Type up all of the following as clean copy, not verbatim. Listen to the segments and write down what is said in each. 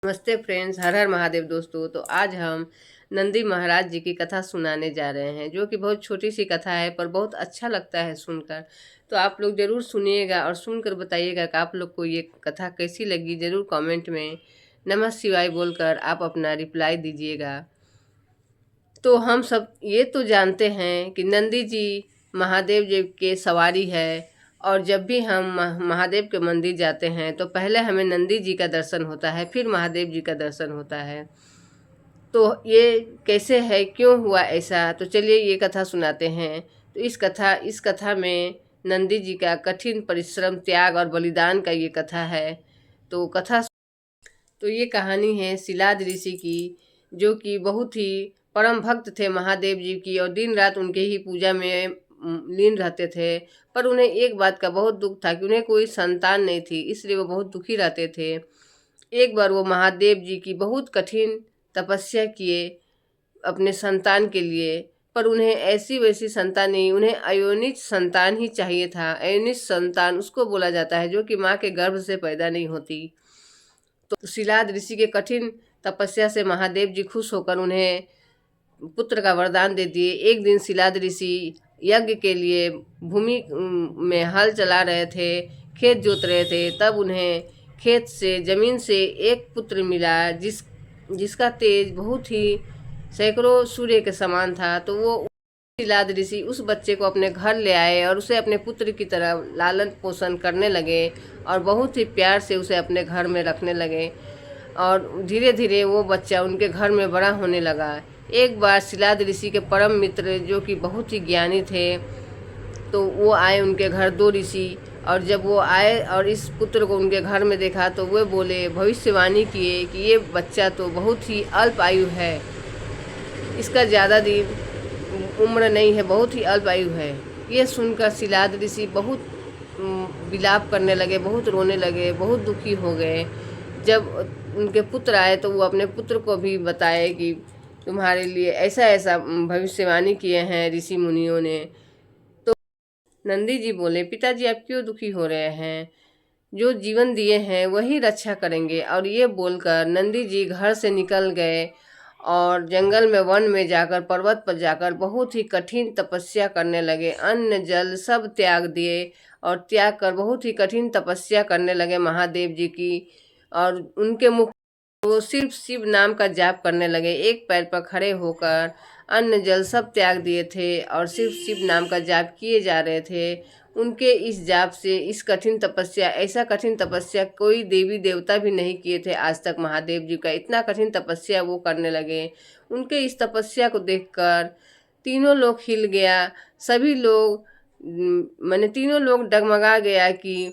नमस्ते फ्रेंड्स, हर हर महादेव दोस्तों। तो आज हम नंदी महाराज जी की कथा सुनाने जा रहे हैं, जो कि बहुत छोटी सी कथा है पर बहुत अच्छा लगता है सुनकर। तो आप लोग ज़रूर सुनिएगा और सुनकर बताइएगा कि आप लोग को ये कथा कैसी लगी। ज़रूर कमेंट में नमः शिवाय बोलकर आप अपना रिप्लाई दीजिएगा। तो हम सब ये तो जानते हैं कि नंदी जी महादेव जी के सवारी है, और जब भी हम महादेव के मंदिर जाते हैं तो पहले हमें नंदी जी का दर्शन होता है, फिर महादेव जी का दर्शन होता है। तो ये कैसे है, क्यों हुआ ऐसा, तो चलिए ये कथा सुनाते हैं। तो इस कथा में नंदी जी का कठिन परिश्रम, त्याग और बलिदान का ये कथा है। तो ये कहानी है शिलाद ऋषि की, जो कि बहुत ही परम भक्त थे महादेव जी की और दिन रात उनके ही पूजा में लीन रहते थे। पर उन्हें एक बात का बहुत दुख था कि उन्हें कोई संतान नहीं थी, इसलिए वो बहुत दुखी रहते थे। एक बार वो महादेव जी की बहुत कठिन तपस्या किए अपने संतान के लिए, पर उन्हें ऐसी वैसी संतान नहीं, उन्हें अयोनिज संतान ही चाहिए था। अयोनिज संतान उसको बोला जाता है जो कि माँ के गर्भ से पैदा नहीं होती। तो शिलाद ऋषि के कठिन तपस्या से महादेव जी खुश होकर उन्हें पुत्र का वरदान दे दिए। एक दिन शिलाद ऋषि यज्ञ के लिए भूमि में हल चला रहे थे, खेत जोत रहे थे। तब उन्हें खेत से, जमीन से एक पुत्र मिला जिसका तेज बहुत ही सैकड़ों सूर्य के समान था। तो वो शिलाद ऋषि उस बच्चे को अपने घर ले आए और उसे अपने पुत्र की तरह लालन पोषण करने लगे और बहुत ही प्यार से उसे अपने घर में रखने लगे। और धीरे धीरे वो बच्चा उनके घर में बड़ा होने लगा। एक बार शिलाद ऋषि के परम मित्र, जो कि बहुत ही ज्ञानी थे, तो वो आए उनके घर, दो ऋषि। और जब वो आए और इस पुत्र को उनके घर में देखा तो वे बोले, भविष्यवाणी किए कि ये बच्चा तो बहुत ही अल्प आयु है, इसका ज़्यादा दिन उम्र नहीं है, बहुत ही अल्प आयु है। ये सुनकर शिलाद ऋषि बहुत विलाप करने लगे, बहुत रोने लगे, बहुत दुखी हो गए। जब उनके पुत्र आए तो वो अपने पुत्र को भी बताए कि तुम्हारे लिए ऐसा ऐसा भविष्यवाणी किए हैं ऋषि मुनियों ने। तो नंदी जी बोले, पिताजी आप क्यों दुखी हो रहे हैं, जो जीवन दिए हैं वही रक्षा करेंगे। और ये बोलकर नंदी जी घर से निकल गए और जंगल में, वन में जाकर, पर्वत पर जाकर बहुत ही कठिन तपस्या करने लगे। अन्न जल सब त्याग दिए और त्याग कर बहुत ही कठिन तपस्या करने लगे महादेव जी की। और उनके मुख वो सिर्फ शिव नाम का जाप करने लगे। एक पैर पर खड़े होकर अन्न जल सब त्याग दिए थे और सिर्फ शिव नाम का जाप किए जा रहे थे। उनके इस जाप से, इस कठिन तपस्या, ऐसा कठिन तपस्या कोई देवी देवता भी नहीं किए थे आज तक महादेव जी का। इतना कठिन तपस्या वो करने लगे। उनके इस तपस्या को देखकर तीनों लोग हिल गया। सभी लोग मैंने तीनों लोग डगमगा गया कि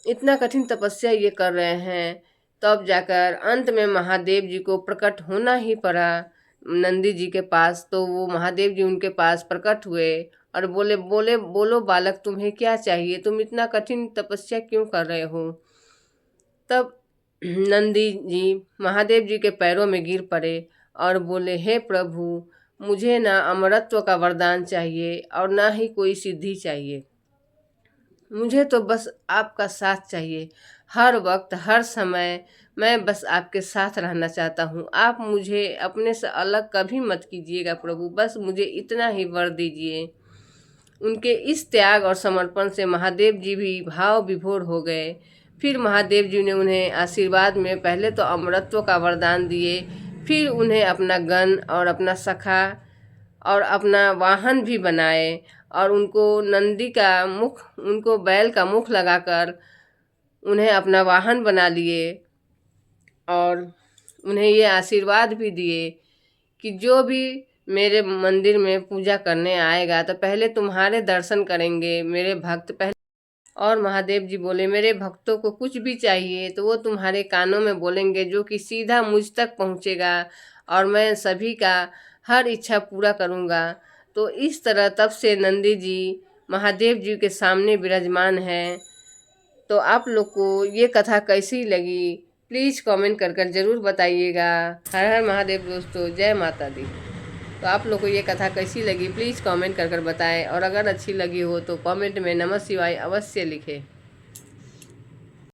इतना कठिन तपस्या ये कर रहे हैं। तब जाकर अंत में महादेव जी को प्रकट होना ही पड़ा नंदी जी के पास। तो वो महादेव जी उनके पास प्रकट हुए और बोलो बालक, तुम्हें क्या चाहिए, तुम इतना कठिन तपस्या क्यों कर रहे हो। तब नंदी जी महादेव जी के पैरों में गिर पड़े और बोले, हे प्रभु, मुझे ना अमरत्व का वरदान चाहिए और ना ही कोई सिद्धि चाहिए, मुझे तो बस आपका साथ चाहिए। हर वक्त, हर समय मैं बस आपके साथ रहना चाहता हूँ। आप मुझे अपने से अलग कभी मत कीजिएगा प्रभु, बस मुझे इतना ही वर दीजिए। उनके इस त्याग और समर्पण से महादेव जी भी भाव विभोर हो गए। फिर महादेव जी ने उन्हें आशीर्वाद में पहले तो अमरत्व का वरदान दिए, फिर उन्हें अपना गण और अपना सखा और अपना वाहन भी बनाए। और उनको नंदी का मुख, उनको बैल का मुख लगाकर उन्हें अपना वाहन बना लिए और उन्हें ये आशीर्वाद भी दिए कि जो भी मेरे मंदिर में पूजा करने आएगा तो पहले तुम्हारे दर्शन करेंगे मेरे भक्त पहले। और महादेव जी बोले, मेरे भक्तों को कुछ भी चाहिए तो वो तुम्हारे कानों में बोलेंगे, जो कि सीधा मुझ तक पहुँचेगा और मैं सभी का हर इच्छा पूरा करूँगा। तो इस तरह तब से नंदी जी महादेव जी के सामने विराजमान हैं। तो आप लोग को ये कथा कैसी लगी, प्लीज़ कमेंट कर कर ज़रूर बताइएगा। हर हर महादेव दोस्तों, जय माता दी। तो आप लोग को ये कथा कैसी लगी प्लीज़ कमेंट कर कर बताएं, और अगर अच्छी लगी हो तो कमेंट में नमः शिवाय अवश्य लिखें।